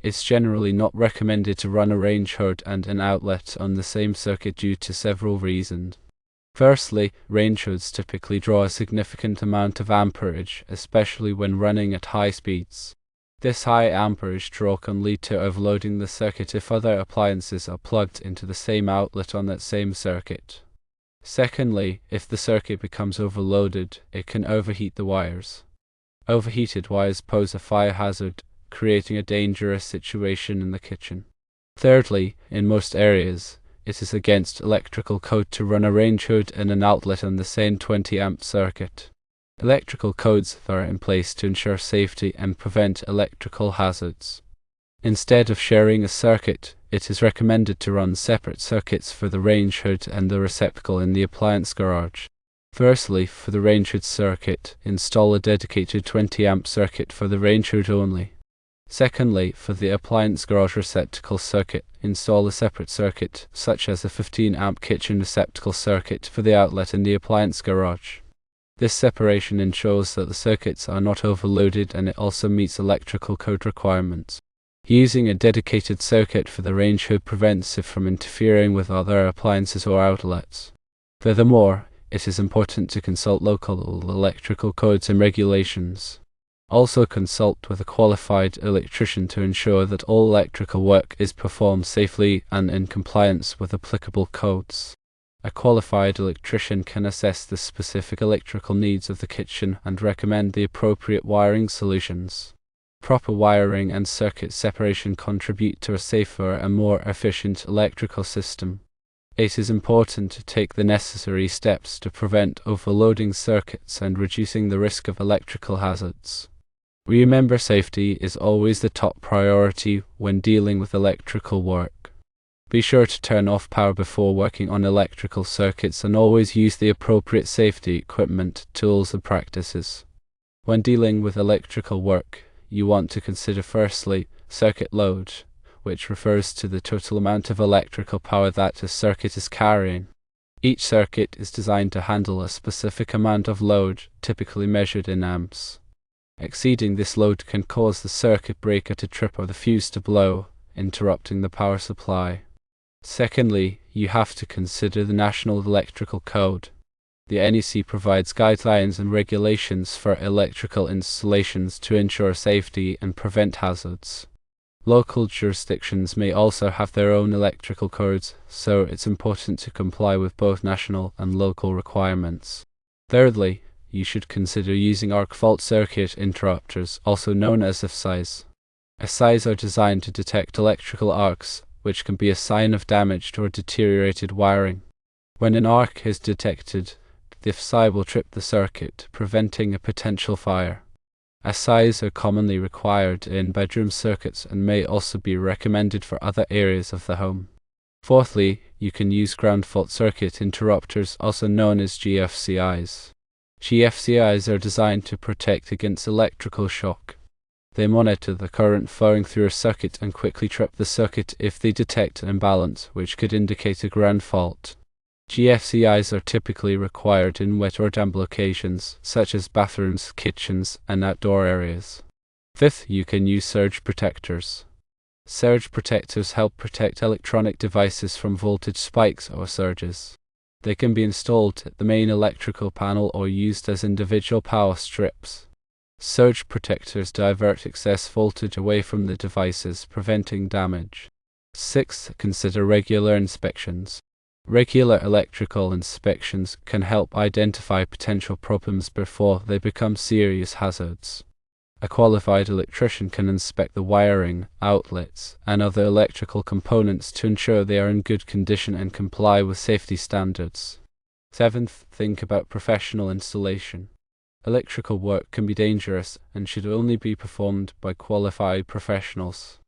It's generally not recommended to run a range hood and an outlet on the same circuit due to several reasons. Firstly, range hoods typically draw a significant amount of amperage, especially when running at high speeds. This high amperage draw can lead to overloading the circuit if other appliances are plugged into the same outlet on that same circuit. Secondly, if the circuit becomes overloaded, it can overheat the wires. Overheated wires pose a fire hazard, creating a dangerous situation in the kitchen. Thirdly, in most areas, it is against electrical code to run a range hood and an outlet on the same 20 amp circuit. Electrical codes are in place to ensure safety and prevent electrical hazards. Instead of sharing a circuit, it is recommended to run separate circuits for the range hood and the receptacle in the appliance garage. Firstly, for the range hood circuit, install a dedicated 20 amp circuit for the range hood only. Secondly, for the appliance garage receptacle circuit, install a separate circuit, such as a 15 amp kitchen receptacle circuit for the outlet in the appliance garage. This separation ensures that the circuits are not overloaded, and it also meets electrical code requirements. Using a dedicated circuit for the range hood prevents it from interfering with other appliances or outlets. Furthermore, it is important to consult local electrical codes and regulations. Also consult with a qualified electrician to ensure that all electrical work is performed safely and in compliance with applicable codes. A qualified electrician can assess the specific electrical needs of the kitchen and recommend the appropriate wiring solutions. Proper wiring and circuit separation contribute to a safer and more efficient electrical system. It is important to take the necessary steps to prevent overloading circuits and reducing the risk of electrical hazards. Remember, safety is always the top priority when dealing with electrical work. Be sure to turn off power before working on electrical circuits and always use the appropriate safety equipment, tools and practices. When dealing with electrical work, you want to consider firstly, circuit load, which refers to the total amount of electrical power that a circuit is carrying. Each circuit is designed to handle a specific amount of load, typically measured in amps. Exceeding this load can cause the circuit breaker to trip or the fuse to blow, interrupting the power supply. Secondly, you have to consider the National Electrical Code. The NEC provides guidelines and regulations for electrical installations to ensure safety and prevent hazards. Local jurisdictions may also have their own electrical codes, so it's important to comply with both national and local requirements. Thirdly, you should consider using arc fault circuit interrupters, also known as FSIs. FSIs are designed to detect electrical arcs, which can be a sign of damaged or deteriorated wiring. When an arc is detected, the FSI will trip the circuit, preventing a potential fire. FSIs are commonly required in bedroom circuits and may also be recommended for other areas of the home. Fourthly, you can use ground fault circuit interrupters, also known as GFCIs. GFCIs are designed to protect against electrical shock. They monitor the current flowing through a circuit and quickly trip the circuit if they detect an imbalance, which could indicate a ground fault. GFCIs are typically required in wet or damp locations, such as bathrooms, kitchens, and outdoor areas. Fifth, you can use surge protectors. Surge protectors help protect electronic devices from voltage spikes or surges. They can be installed at the main electrical panel or used as individual power strips. Surge protectors divert excess voltage away from the devices, preventing damage. Sixth, consider regular inspections. Regular electrical inspections can help identify potential problems before they become serious hazards. A qualified electrician can inspect the wiring, outlets, and other electrical components to ensure they are in good condition and comply with safety standards. Seventh, think about professional installation. Electrical work can be dangerous and should only be performed by qualified professionals.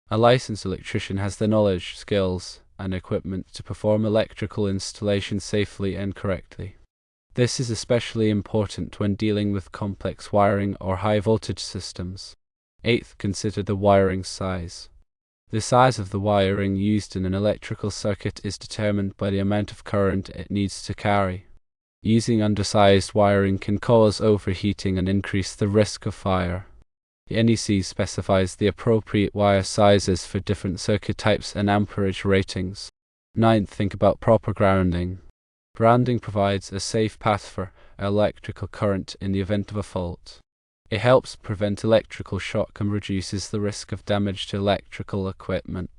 A licensed electrician has the knowledge, skills, and equipment to perform electrical installation safely and correctly. This is especially important when dealing with complex wiring or high voltage systems. Eighth, consider the wiring size. The size of the wiring used in an electrical circuit is determined by the amount of current it needs to carry. Using undersized wiring can cause overheating and increase the risk of fire. The NEC specifies the appropriate wire sizes for different circuit types and amperage ratings. 9. Think about proper grounding. Grounding provides a safe path for electrical current in the event of a fault. It helps prevent electrical shock and reduces the risk of damage to electrical equipment.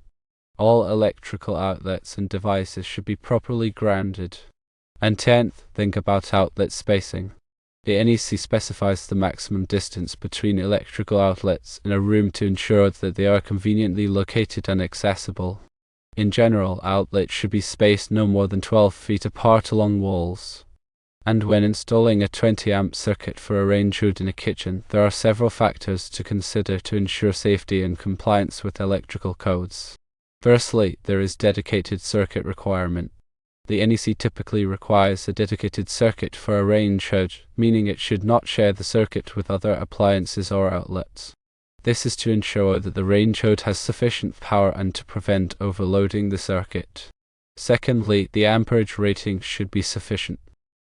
All electrical outlets and devices should be properly grounded. And 10th, think about outlet spacing. The NEC specifies the maximum distance between electrical outlets in a room to ensure that they are conveniently located and accessible. In general, outlets should be spaced no more than 12 feet apart along walls. And when installing a 20-amp circuit for a range hood in a kitchen, there are several factors to consider to ensure safety and compliance with electrical codes. Firstly, there is dedicated circuit requirement. The NEC typically requires a dedicated circuit for a range hood, meaning it should not share the circuit with other appliances or outlets. This is to ensure that the range hood has sufficient power and to prevent overloading the circuit. Secondly, the amperage rating should be sufficient.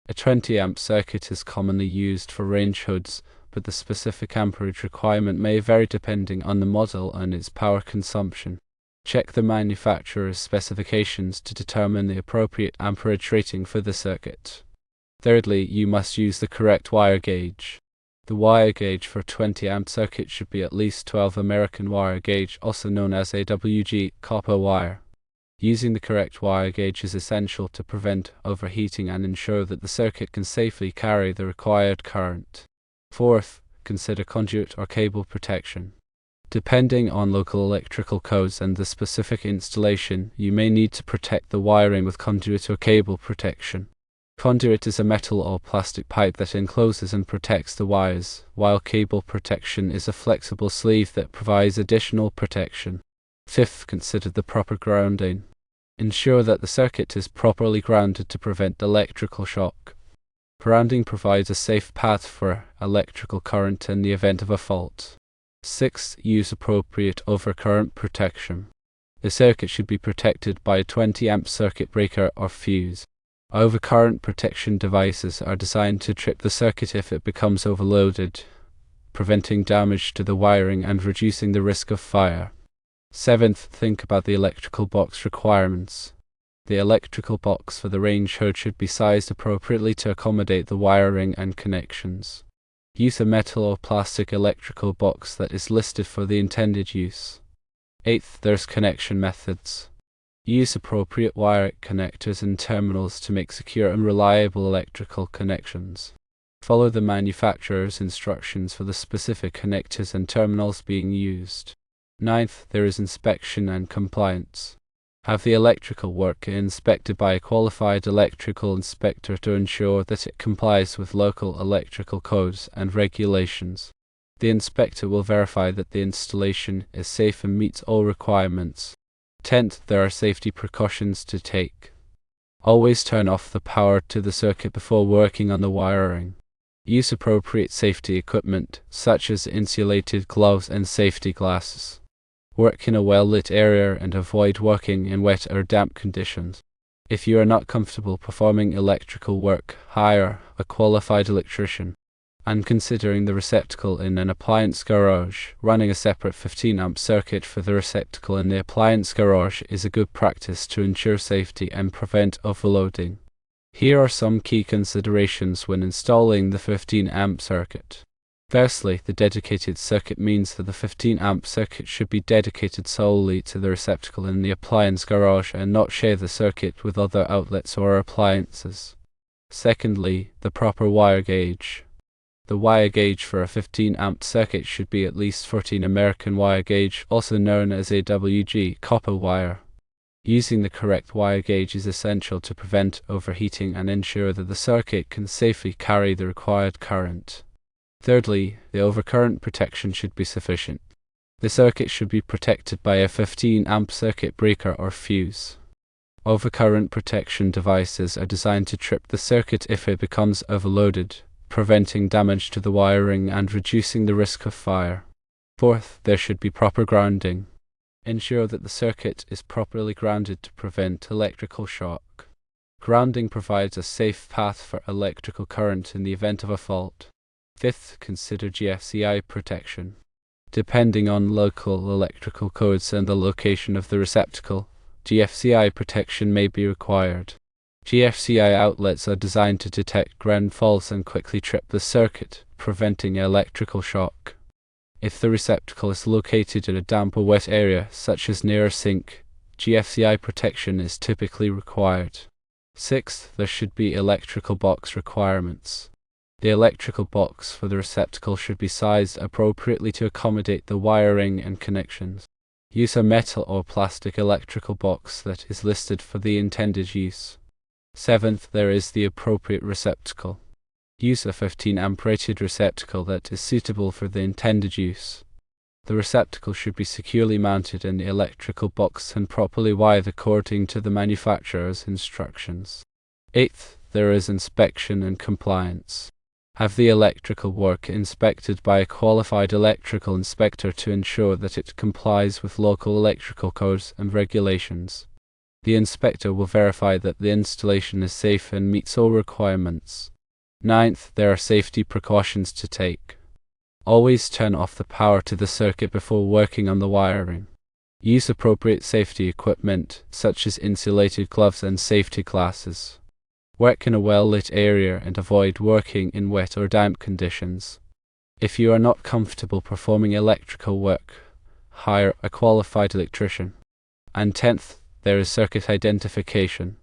A 20-amp circuit is commonly used for range hoods, but the specific amperage requirement may vary depending on the model and its power consumption. Check the manufacturer's specifications to determine the appropriate amperage rating for the circuit. Thirdly, you must use the correct wire gauge. The wire gauge for a 20-amp circuit should be at least 12 American wire gauge, also known as AWG copper wire. Using the correct wire gauge is essential to prevent overheating and ensure that the circuit can safely carry the required current. Fourth, consider conduit or cable protection. Depending on local electrical codes and the specific installation, you may need to protect the wiring with conduit or cable protection. Conduit is a metal or plastic pipe that encloses and protects the wires, while cable protection is a flexible sleeve that provides additional protection. Fifth, consider the proper grounding. Ensure that the circuit is properly grounded to prevent electrical shock. Grounding provides a safe path for electrical current in the event of a fault. 6. Use appropriate overcurrent protection. The circuit should be protected by a 20-amp circuit breaker or fuse. Overcurrent protection devices are designed to trip the circuit if it becomes overloaded, preventing damage to the wiring and reducing the risk of fire. 7th, think about the electrical box requirements. The electrical box for the range hood should be sized appropriately to accommodate the wiring and connections. Use a metal or plastic electrical box that is listed for the intended use. 8th, there's connection methods. Use appropriate wire connectors and terminals to make secure and reliable electrical connections. Follow the manufacturer's instructions for the specific connectors and terminals being used. 9th, there is inspection and compliance. Have the electrical work inspected by a qualified electrical inspector to ensure that it complies with local electrical codes and regulations. The inspector will verify that the installation is safe and meets all requirements. 10th, there are safety precautions to take. Always turn off the power to the circuit before working on the wiring. Use appropriate safety equipment, such as insulated gloves and safety glasses. Work in a well-lit area and avoid working in wet or damp conditions. If you are not comfortable performing electrical work, hire a qualified electrician. And considering the receptacle in an appliance garage, running a separate 15-amp circuit for the receptacle in the appliance garage is a good practice to ensure safety and prevent overloading. Here are some key considerations when installing the 15-amp circuit. Firstly, the dedicated circuit means that the 15-amp circuit should be dedicated solely to the receptacle in the appliance garage and not share the circuit with other outlets or appliances. Secondly, the proper wire gauge. The wire gauge for a 15-amp circuit should be at least 14 American wire gauge, also known as AWG copper wire. Using the correct wire gauge is essential to prevent overheating and ensure that the circuit can safely carry the required current. Thirdly, the overcurrent protection should be sufficient. The circuit should be protected by a 15-amp circuit breaker or fuse. Overcurrent protection devices are designed to trip the circuit if it becomes overloaded, preventing damage to the wiring and reducing the risk of fire. Fourth, there should be proper grounding. Ensure that the circuit is properly grounded to prevent electrical shock. Grounding provides a safe path for electrical current in the event of a fault. Fifth, consider GFCI protection. Depending on local electrical codes and the location of the receptacle, GFCI protection may be required. GFCI outlets are designed to detect ground faults and quickly trip the circuit, preventing electrical shock. If the receptacle is located in a damp or wet area, such as near a sink, GFCI protection is typically required. Sixth, there should be electrical box requirements. The electrical box for the receptacle should be sized appropriately to accommodate the wiring and connections. Use a metal or plastic electrical box that is listed for the intended use. Seventh, there is the appropriate receptacle. Use a 15 amperated receptacle that is suitable for the intended use. The receptacle should be securely mounted in the electrical box and properly wired according to the manufacturer's instructions. Eighth, there is inspection and compliance. Have the electrical work inspected by a qualified electrical inspector to ensure that it complies with local electrical codes and regulations. The inspector will verify that the installation is safe and meets all requirements. Ninth, there are safety precautions to take. Always turn off the power to the circuit before working on the wiring. Use appropriate safety equipment, such as insulated gloves and safety glasses. Work in a well-lit area and avoid working in wet or damp conditions. If you are not comfortable performing electrical work, hire a qualified electrician. And 10th, there is circuit identification.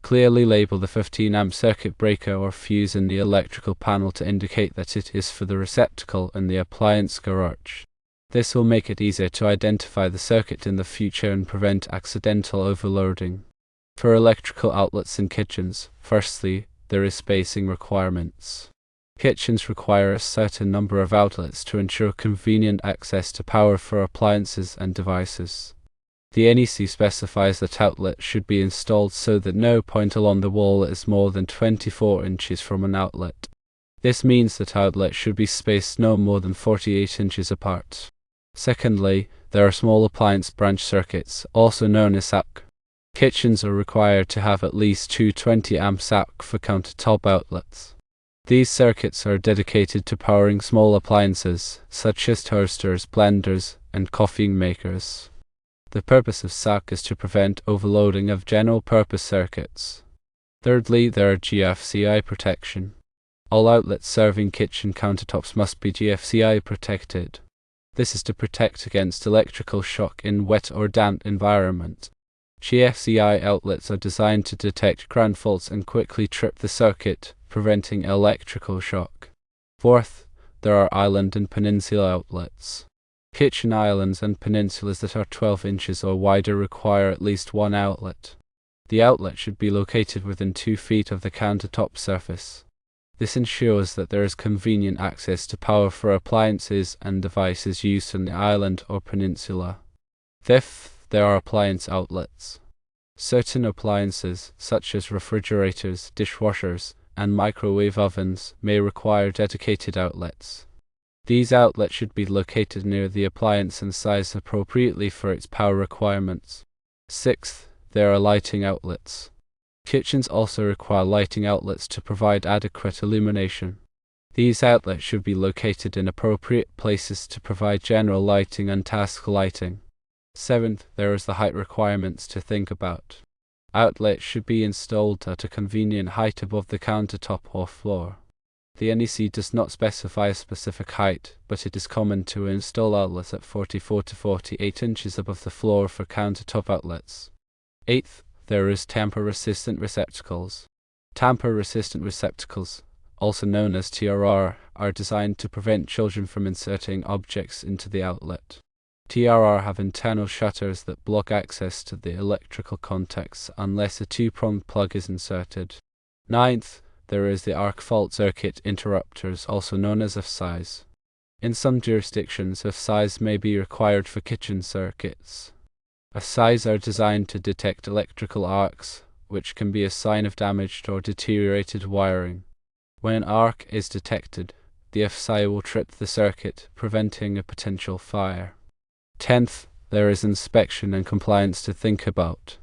Clearly label the 15 amp circuit breaker or fuse in the electrical panel to indicate that it is for the receptacle in the appliance garage. This will make it easier to identify the circuit in the future and prevent accidental overloading. For electrical outlets in kitchens, firstly, there is spacing requirements. Kitchens require a certain number of outlets to ensure convenient access to power for appliances and devices. The NEC specifies that outlets should be installed so that no point along the wall is more than 24 inches from an outlet. This means that outlets should be spaced no more than 48 inches apart. Secondly, there are small appliance branch circuits, also known as SAC. Kitchens are required to have at least two 20 amp SAC for countertop outlets. These circuits are dedicated to powering small appliances, such as toasters, blenders, and coffee makers. The purpose of SAC is to prevent overloading of general-purpose circuits. Thirdly, there are GFCI protection. All outlets serving kitchen countertops must be GFCI protected. This is to protect against electrical shock in wet or damp environment. GFCI outlets are designed to detect ground faults and quickly trip the circuit, preventing electrical shock. Fourth, there are island and peninsula outlets. Kitchen islands and peninsulas that are 12 inches or wider require at least one outlet. The outlet should be located within 2 feet of the countertop surface. This ensures that there is convenient access to power for appliances and devices used on the island or peninsula. Fifth, there are appliance outlets. Certain appliances, such as refrigerators, dishwashers, and microwave ovens, may require dedicated outlets. These outlets should be located near the appliance and sized appropriately for its power requirements. Sixth, there are lighting outlets. Kitchens also require lighting outlets to provide adequate illumination. These outlets should be located in appropriate places to provide general lighting and task lighting. Seventh, there is the height requirements to think about. Outlets should be installed at a convenient height above the countertop or floor. The NEC does not specify a specific height, but it is common to install outlets at 44 to 48 inches above the floor for countertop outlets. Eighth, there is tamper-resistant receptacles. Tamper-resistant receptacles, also known as TRR, are designed to prevent children from inserting objects into the outlet. TRR have internal shutters that block access to the electrical contacts unless a 2-pronged plug is inserted. Ninth, there is the arc fault circuit interrupters, also known as FSIs. In some jurisdictions, FSIs may be required for kitchen circuits. FSIs are designed to detect electrical arcs, which can be a sign of damaged or deteriorated wiring. When an arc is detected, the FSI will trip the circuit, preventing a potential fire. 10th, there is inspection and compliance to think about.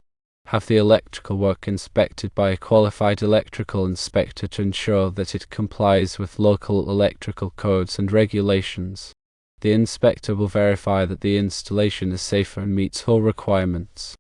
Have the electrical work inspected by a qualified electrical inspector to ensure that it complies with local electrical codes and regulations. The inspector will verify that the installation is safe and meets all requirements.